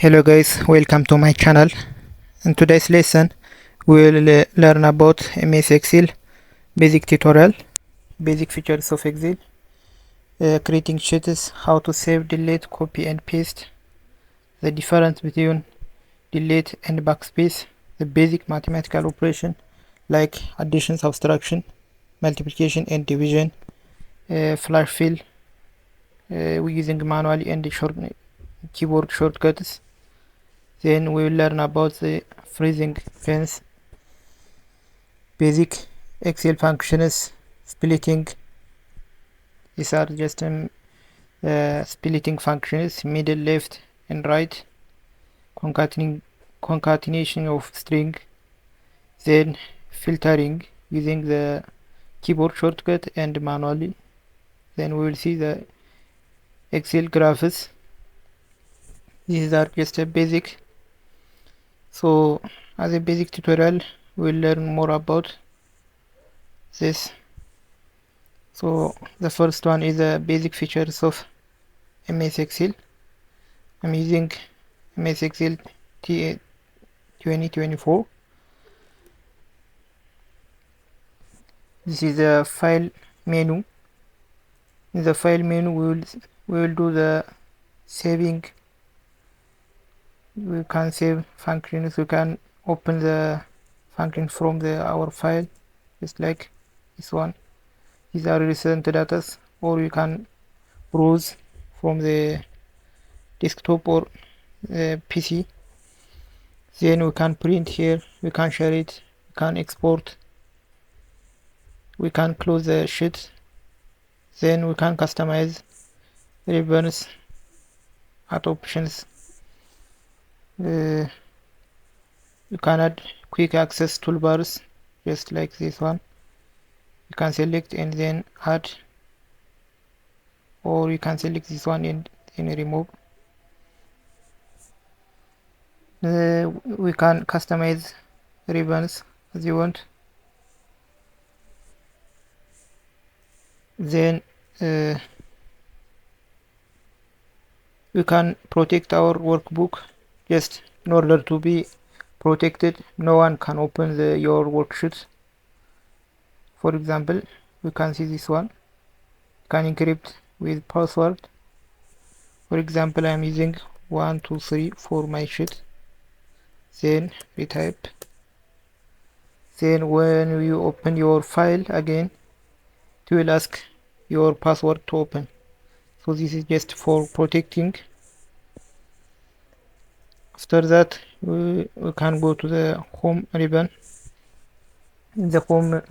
Hello guys, welcome to my channel. In today's lesson, we will learn about MS Excel basic tutorial, basic features of Excel, creating sheets, how to save, delete, copy and paste, the difference between delete and backspace, the basic mathematical operation like addition, subtraction, multiplication and division, flash fill, we using manually and keyboard shortcuts. Then we will learn about the freezing fence, basic Excel functions, splitting. These are just splitting functions, middle, left, and right, concatenation of string, then filtering using the keyboard shortcut and manually. Then we will see the Excel graphs. These are just a basic. So as a basic tutorial, we'll learn more about this. So the first one is the basic features of MS Excel. I'm using MS Excel TA 2024. This is the file menu. In the file menu, we will do the saving. We can save functions. We can open the function from our file, just like this one. These are recent data, or you can browse from the desktop or PC. Then we can print here, we can share it, we can export, we can close the sheet. Then we can customize ribbons, add options. You can add quick access toolbars, just like this one. You can select and then add, or you can select this one and then remove. We can customize ribbons as you want. Then we can protect our workbook. Just in order to be protected, no one can open your worksheets. For example, we can see this one. You can encrypt with password. For example, I am using 123 for my sheet. Then retype. Then when you open your file again, it will ask your password to open. So this is just for protecting. After that, we can go to the home ribbon. In the home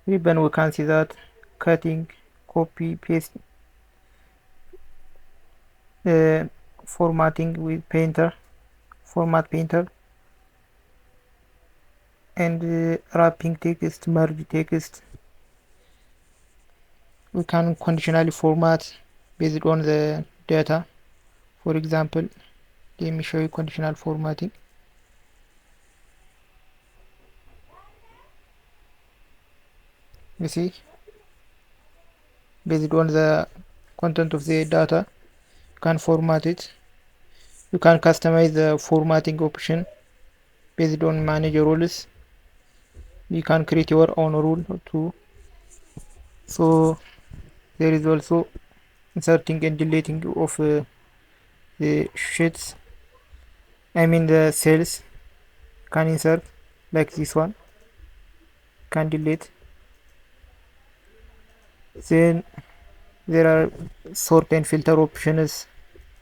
ribbon, we can see that cutting, copy, paste, formatting with painter, format painter, and wrapping text, merge text. We can conditionally format based on the data. For example, let me show you conditional formatting. You see, based on the content of the data, you can format it. You can customize the formatting option based on manager rules. You can create your own rule too. So there is also inserting and deleting of the sheets, I mean the cells. Can insert like this one, can delete. Then there are sort and filter options,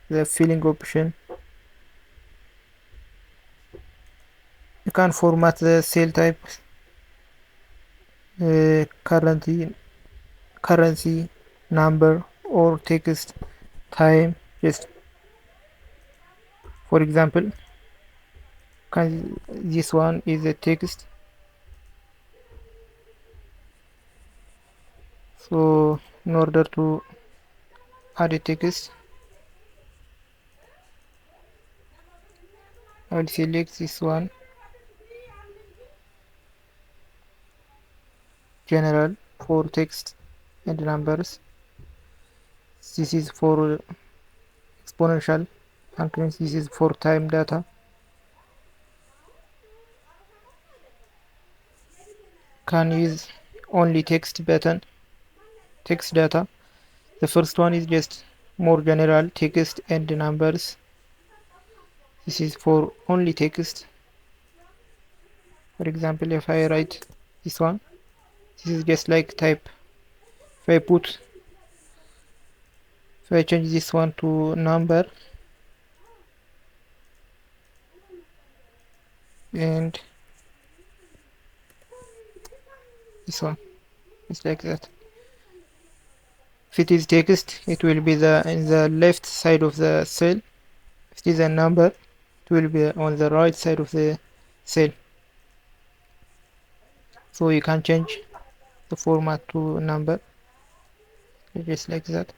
the filling option. You can format the cell type, currency, number, or text, time. Just for example, this one is a text. So in order to add a text, I will select this one, general, for text and numbers. This is for exponential functions. This is for time data. Can use only text button, text data. The first one is just more general text and numbers. This is for only text. For example, if I write this one, this is just like type. If I change this one to number, and this one, it's like that. If it is text, it will be in the left side of the cell. If it is a number, it will be on the right side of the cell. So you can change the format to number, just like that.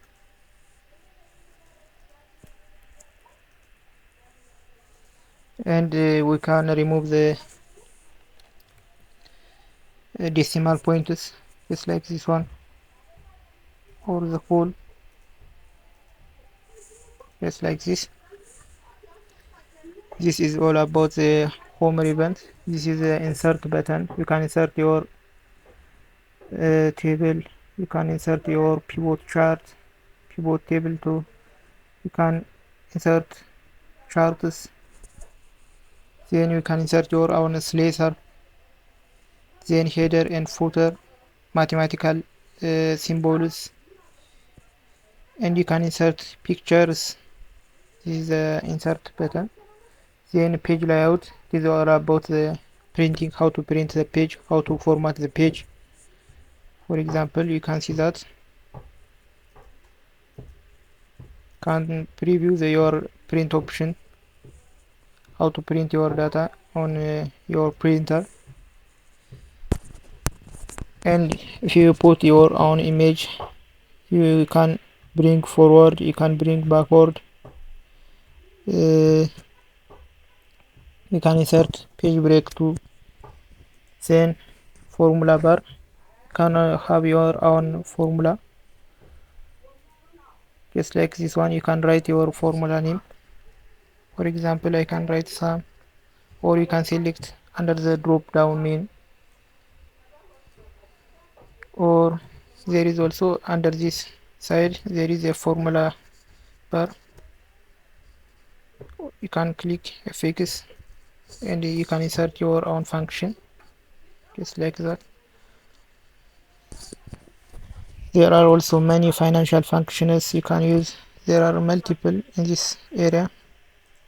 And we can remove the decimal points, just like this one, or the whole, just like this. This is all about the home ribbon. This is the insert button. You can insert your table, you can insert your pivot chart, pivot table too. You can insert charts, then you can insert your own slicer, then header and footer, mathematical symbols, and you can insert pictures. This is the insert button. Then page layout. These are about the printing, how to print the page, how to format the page. For example, you can see that. Can preview your print option, how to print your data on your printer. And if you put your own image, you can bring forward, you can bring backward, you can insert page break too. Then formula bar, you can have your own formula, just like this one. You can write your formula name. For example, I can write some, or you can select under the drop down menu, or there is also under this side there is a formula bar. You can click fx and you can insert your own function, just like that. There are also many financial functions you can use. There are multiple in this area.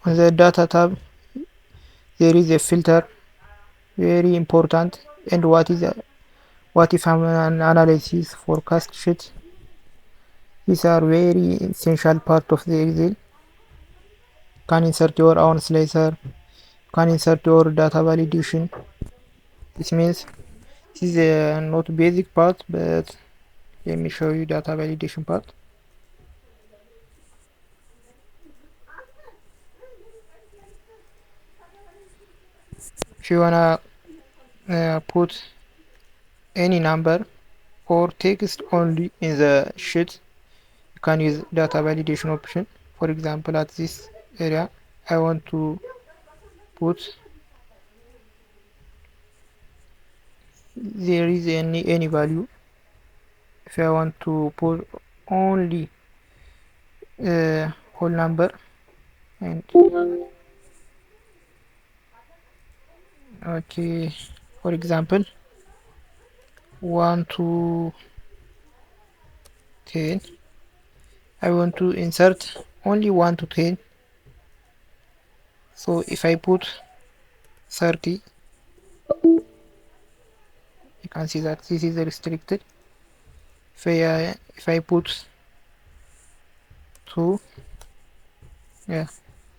On the data tab there is a filter, very important. And what if an analysis forecast sheet. These are very essential part of the Excel. You can insert your own slicer, you can insert your data validation. This means this is not basic part, but let me show you data validation part. If you wanna put any number or text only in the sheet, you can use data validation option. For example, at this area I want to put, there is any value. If I want to put only whole number, and okay, for example 1 to 10, I want to insert only 1 to 10. So if I put 30, you can see that this is restricted. If I put 2, yeah,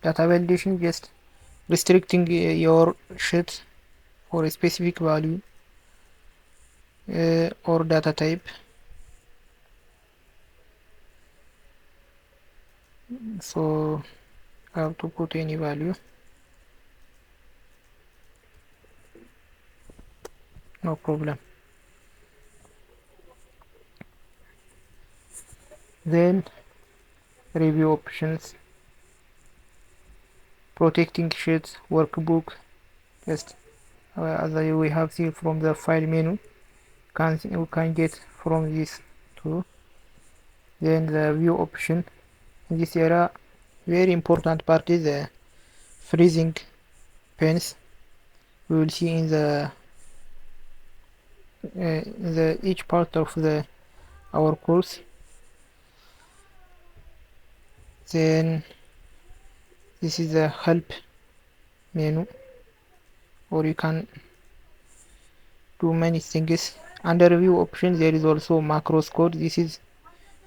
data validation just restricting your sheet for a specific value or data type. So I have to put any value, no problem. Then review options. protecting sheets, workbook, just as we have seen from the file menu. We can get from this too. Then the view option. In this area, very important part is the freezing pens. We will see in the each part of the our course. Then this is the help menu, or you can do many things. Under view option there is also macros code. This is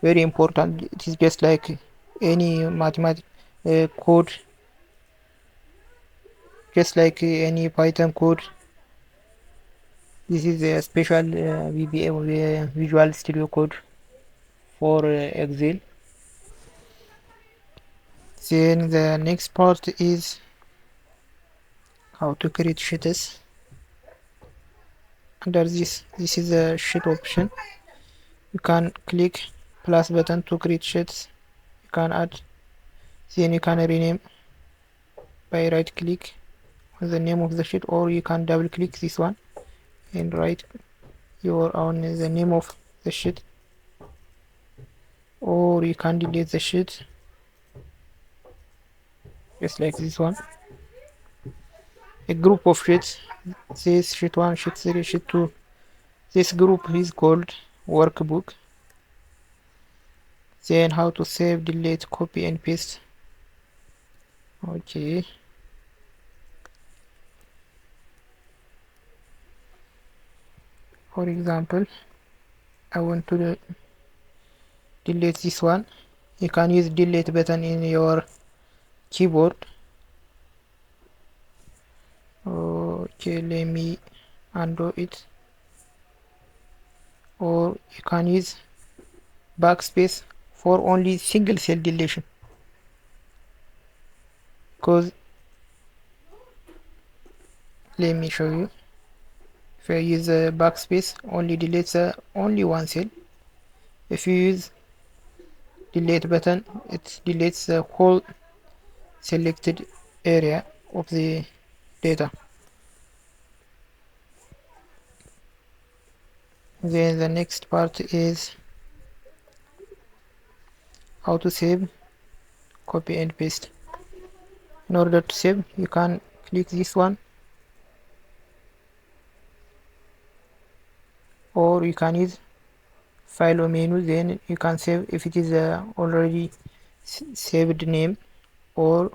very important. It is just like any mathematical code, just like any Python code. This is a special VBA Visual Studio Code for Excel. Then the next part is how to create sheets. Under this is the sheet option. You can click plus button to create sheets. You can add, then you can rename by right click on the name of the sheet, or you can double click this one and write your own the name of the sheet, or you can delete the sheet just like this one. A group of sheets, this sheet 1, sheet 3, sheet 2. This group is called workbook. Then how to save, delete, copy and paste. Okay, for example, I want to delete this one. You can use delete button in your keyboard. Okay, let me undo it, or you can use backspace for only single cell deletion, because let me show you. If I use a backspace, only deletes only one cell. If you use delete button, it deletes the whole selected area of the data. Then the next part is how to save, copy and paste. In order to save, you can click this one, or you can use file or menu. Then you can save if it is already saved name, or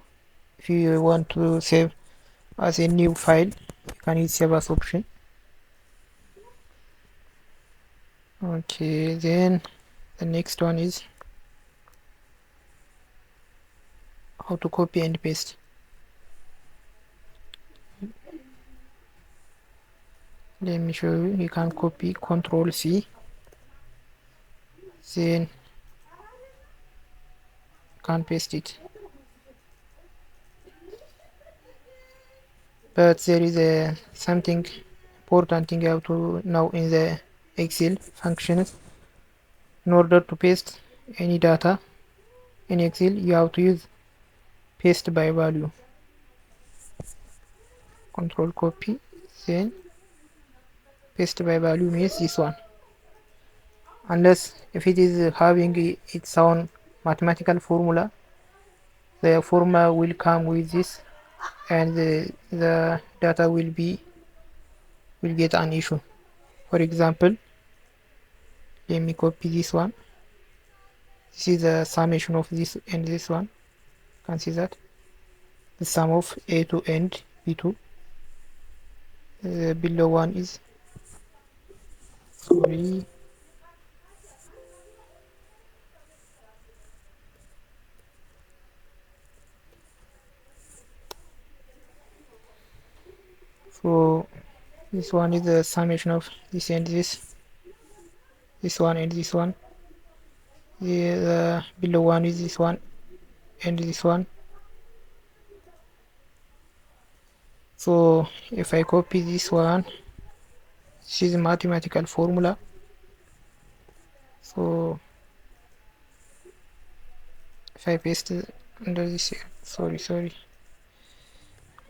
if you want to save as a new file, you can use save as option. Okay, then the next one is how to copy and paste. Let me show you. You can copy, Control C, then you can paste it. But there is something important thing you have to know in the Excel functions. In order to paste any data in Excel, you have to use paste by value. Control copy, then paste by value means this one. Unless if it is having its own mathematical formula, the formula will come with this, and the data will get an issue. For example, let me copy this one. This is the summation of this and this one. You can see that the sum of A2 and B2. The below one is, sorry, so this one is the summation of this and this one and this one. The below one is this one and this one. So if I copy this one, this is a mathematical formula. So if I paste it under this here, sorry,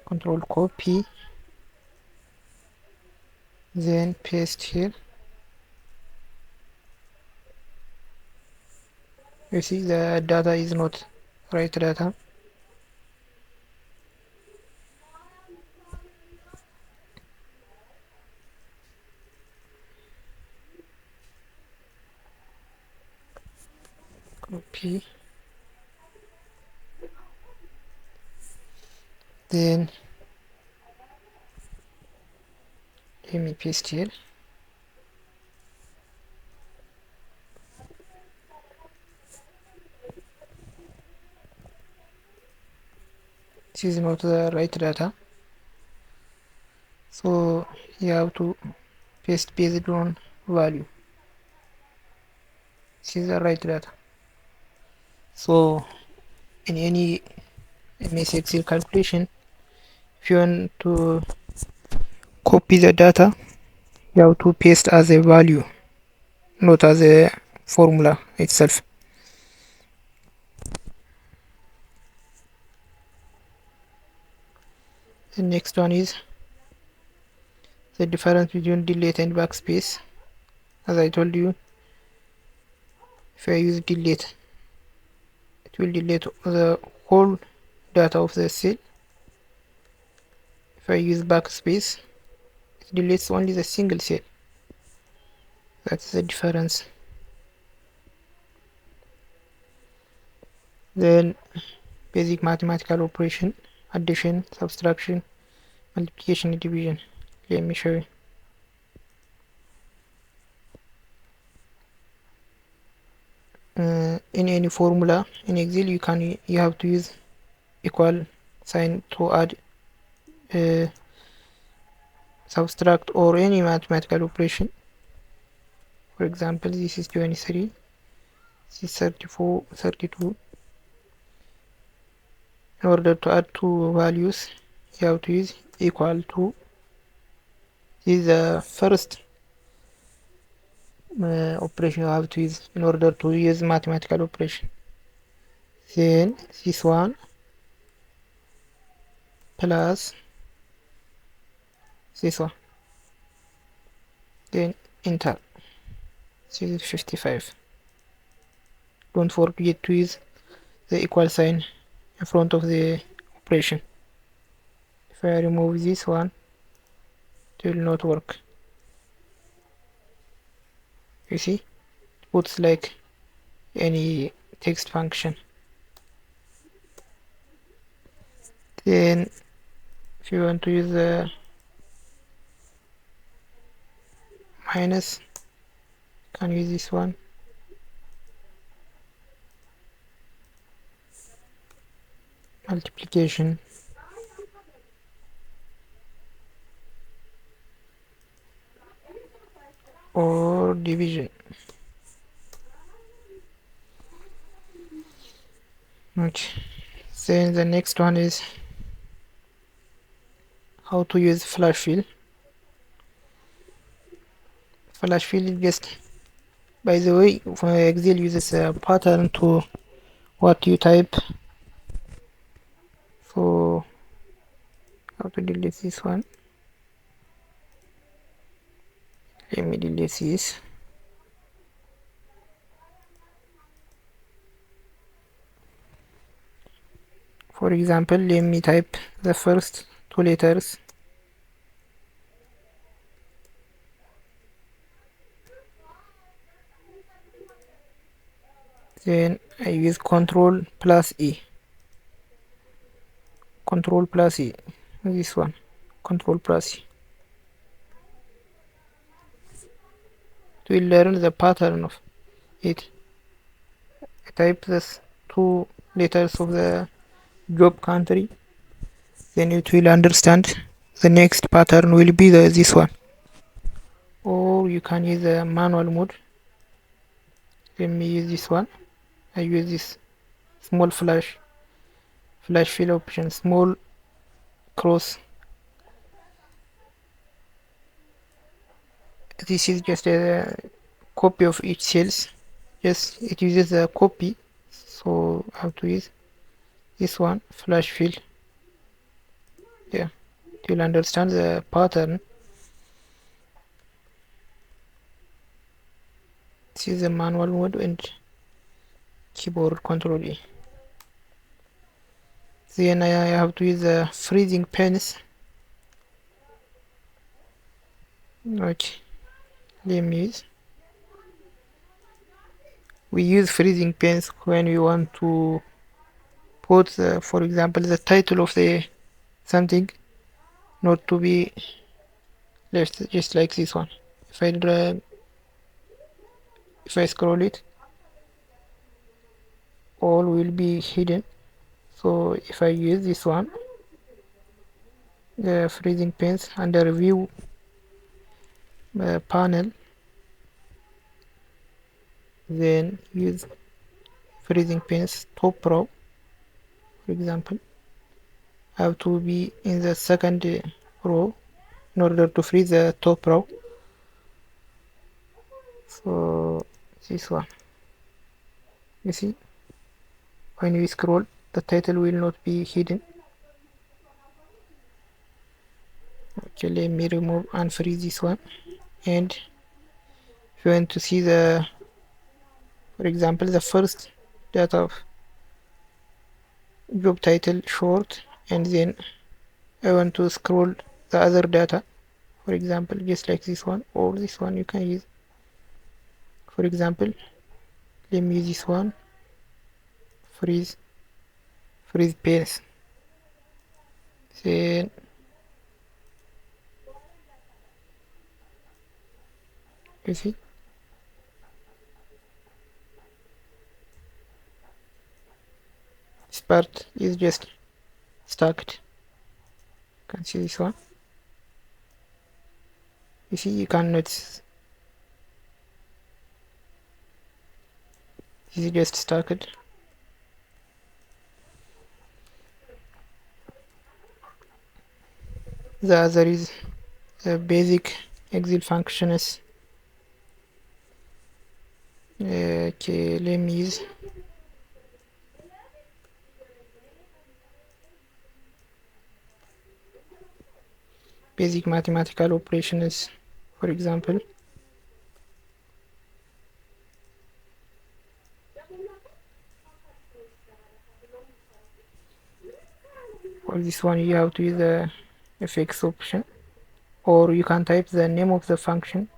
control copy, then paste here. You see the data is not right data. Copy, then let me paste here. This is not the right data, so you have to paste based on value. This is the right data. So in any MS Excel calculation, if you want to copy the data, you have to paste as a value, not as a formula itself. The next one is the difference between delete and backspace. As I told you, if I use delete, it will delete the whole data of the cell. If I use backspace, it deletes only the single cell. That's the difference. Then basic mathematical operation, addition, subtraction, multiplication, and division. Let me show you. In any formula in Excel, you have to use equal sign to add, subtract, or any mathematical operation. For example, this is 23, this is 34, 32. In order to add two values, you have to use equal to. This is the first operation you have to use in order to use mathematical operation. Then this one plus this one, then enter. This is 55. Don't forget to use the equal sign in front of the operation. If I remove this one, it will not work. You see, it puts like any text function. Then if you want to use the minus, you can use this one. Multiplication, or division. Okay, then the next one is how to use flash fill. Flash fill is just, by the way, Excel uses a pattern to what you type. So how to delete this one? Let me delete this. For example, let me type the first two letters. Then I use Control plus E. Control plus E. This one. Control plus E. To learn the pattern of it. I type this two letters of the job country. Then it will understand the next pattern will be this one. Or you can use the manual mode. Let me use this one. I use this small flash fill option, small cross. This is just a copy of each cells. Just it uses a copy, so I have to use this one, flash fill. Yeah, you'll understand the pattern. This is the manual mode and keyboard control E. Then I have to use the freezing pens. Okay, let me use. We use freezing pens when we want to put, for example, the title of the something not to be left just like this one. If I drag, if I scroll it, all will be hidden. So if I use this one, the freezing pens under view panel, then use freezing pens top row, for example, have to be in the second row in order to freeze the top row. So this one, you see, when we scroll, the title will not be hidden. Okay, let me remove and freeze this one. And if you want to see the, for example, the first data of job title short, and then I want to scroll the other data, for example, just like this one or this one, you can use. For example, let me use this one, freeze page. Then you see, this part is just stacked. You can see this one. You see, you can notice this is just stacked. The other is the basic Excel functions. Okay, let me use basic mathematical operations, for example. For this one, you have to use the fx option, or you can type the name of the function.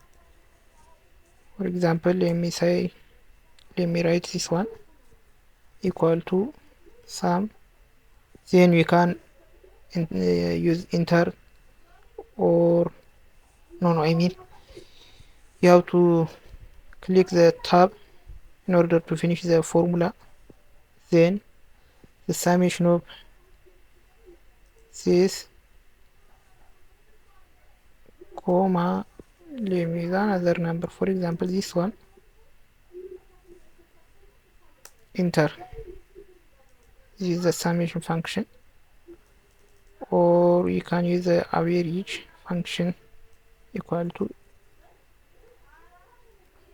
For example, let me write this one equal to sum. Then we can use enter, or no, I mean, you have to click the tab in order to finish the formula. Then the summation of this comma, let me use another number, for example this one, enter. This is the summation function. Or you can use the average function equal to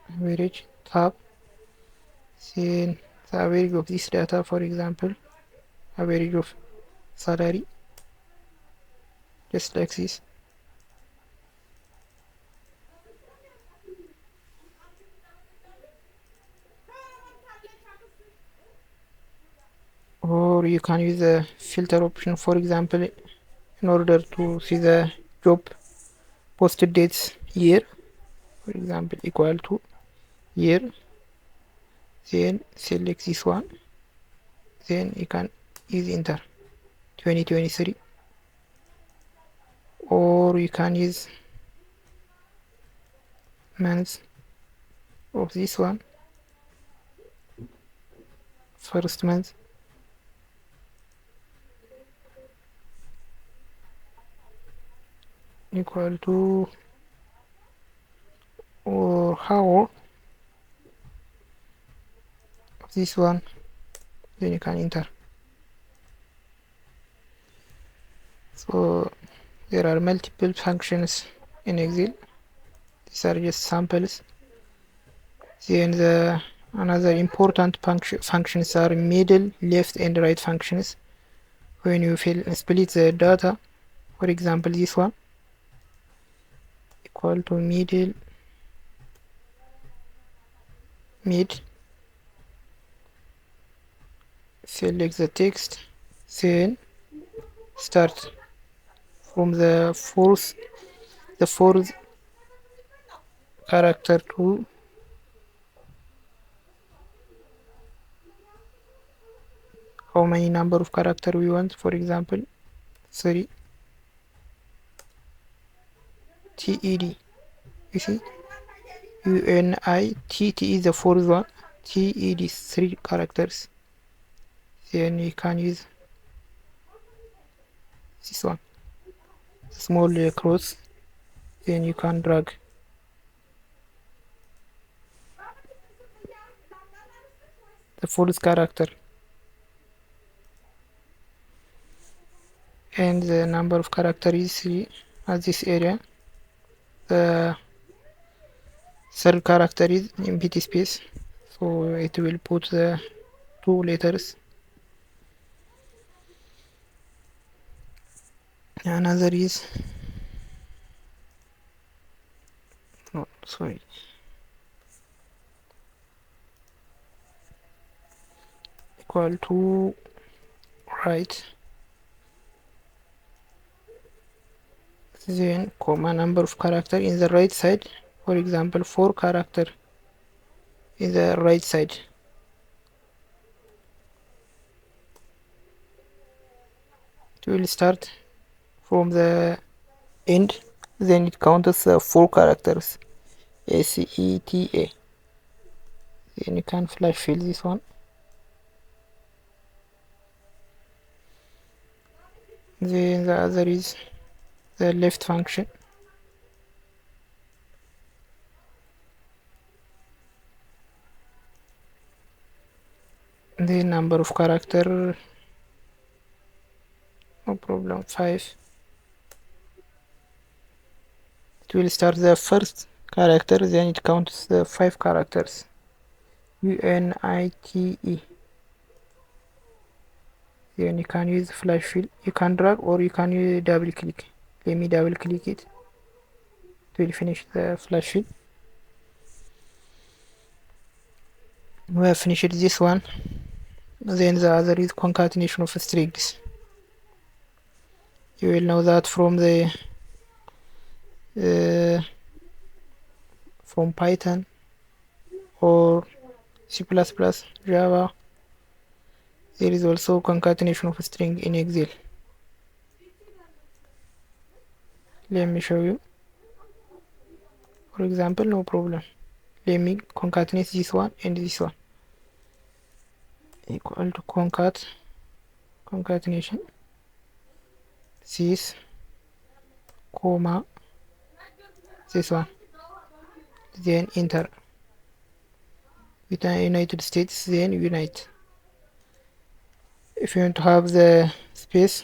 average tab. Then the average of this data, for example, average of salary, just like this. Or you can use the filter option, for example, in order to see the job posted dates year, for example, equal to year. Then select this one, then you can use enter 2023. Or you can use months of this one, first month, equal to, or how of this one, then you can enter. So there are multiple functions in Excel. These are just samples. Then another important functions are middle, left, and right functions. When you split the data, For example, this one equal to middle mid. Select the text, then start from the fourth character to how many number of character we want. For example, 3 TED. You see, UNITT is the fourth one. TED is 3 characters. Then you can use this one, small cross. Then you can drag the fourth character, and the number of character is 3 at this area. The third character is empty space, so it will put the 2 letters. Another is no, sorry, equal to right, then comma number of character in the right side. For example, 4 character in the right side. It will start from the end, then it counts 4 characters, ACETA. Then you can flash fill this one. Then the other is the left function. The number of character, no problem, 5. It will start the first character, then it counts the 5 characters, UNITE. Then you can use flash fill. You can drag or you can use double click. Let me double click it. It will finish the flash fill. We have finished this one. Then the other is concatenation of strings. You will know that from the from Python or C++, Java. There is also concatenation of string in Excel. Let me show you. For example, no problem. Let me concatenate this one and this one. Equal to concatenation this comma this one, then enter. With the United States, then unite. If you want to have the space,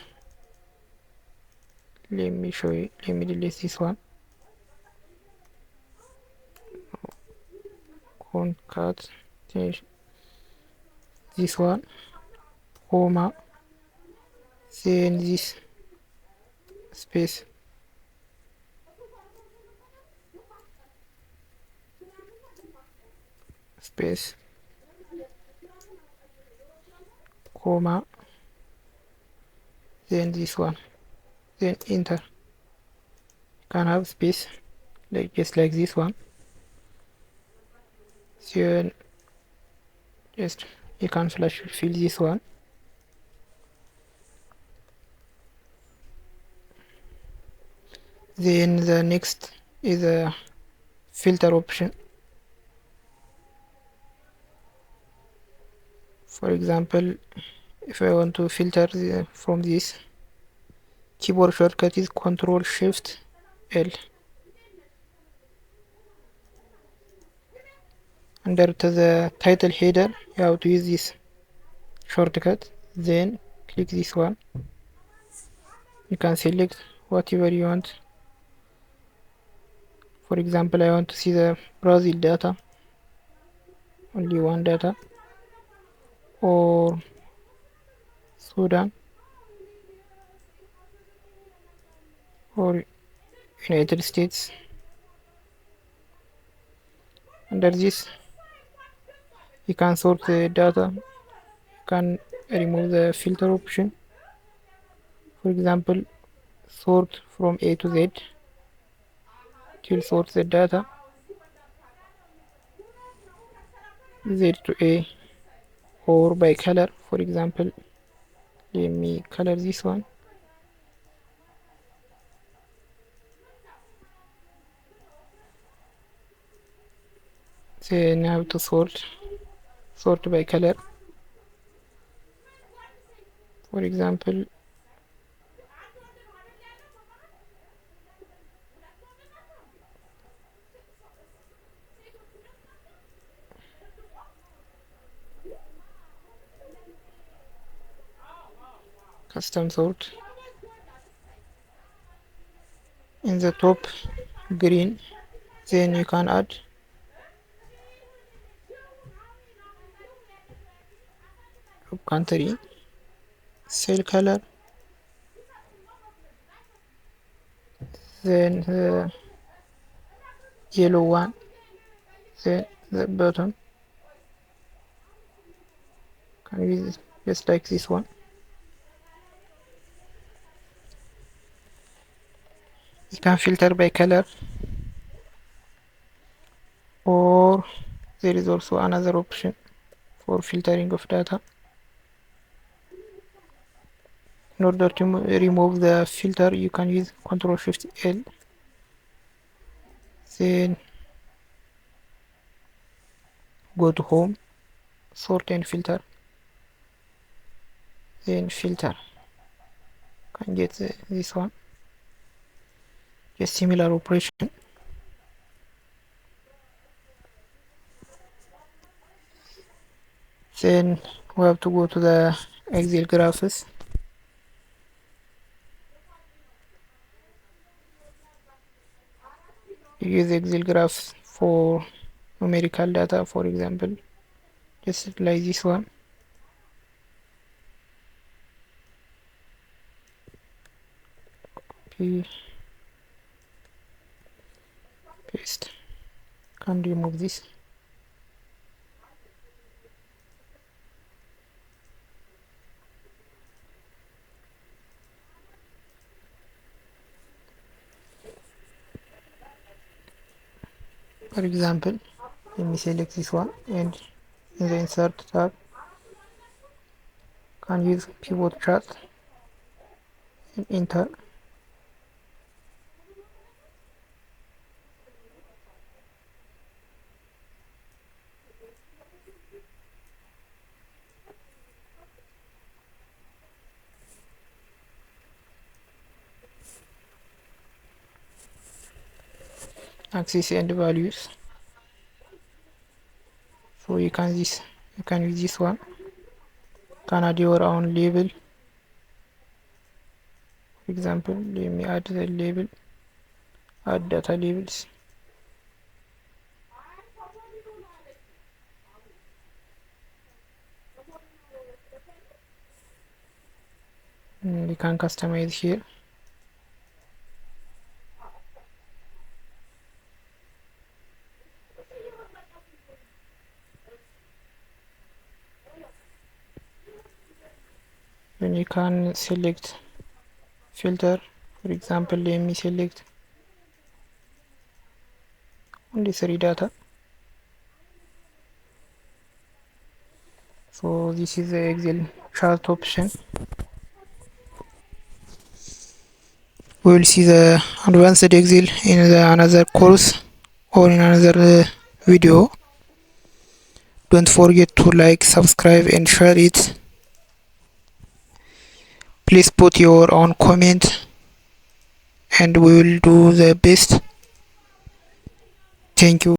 let me show you. Let me delete this one. Concatenation this one, comma, then this space, comma, then this one, then enter. You can have space like just like this one. So just you can flash fill this one. Then the next is a filter option. For example, if I want to filter from this, keyboard shortcut is Ctrl Shift L. Under to the title header, you have to use this shortcut. Then click this one. You can select whatever you want. For example, I want to see the Brazil data, only one data, or Sudan, or United States. Under this, you can sort the data. You can remove the filter option. For example, sort from A to Z. It will sort the data Z to A, or by color. For example, let me color this one. Then I have to sort by color. For example, custom sort. In the top, green. Then you can add country, cell color, then the yellow one, then the bottom. Can use just like this one. You can filter by color, or there is also another option for filtering of data. In order to remove the filter, you can use Ctrl Shift L. Then go to home, sort and filter. Then filter. Can get this one. Just similar operation. Then we have to go to the Excel graphs. Use Excel graphs for numerical data, for example, just like this one. Paste. Can remove this. For example, let me select this one, and in the insert tab, can use pivot chart and enter. Axis and values. So you can use this one. Can add your own label. For example, let me add the label. Add data labels. You can customize here. Then you can select filter. For example, let me select only 3 data. So this is the Excel chart option. We will see the advanced Excel in another course or in another video. Don't forget to like, subscribe and share it. Please put your own comment and we will do the best. Thank you.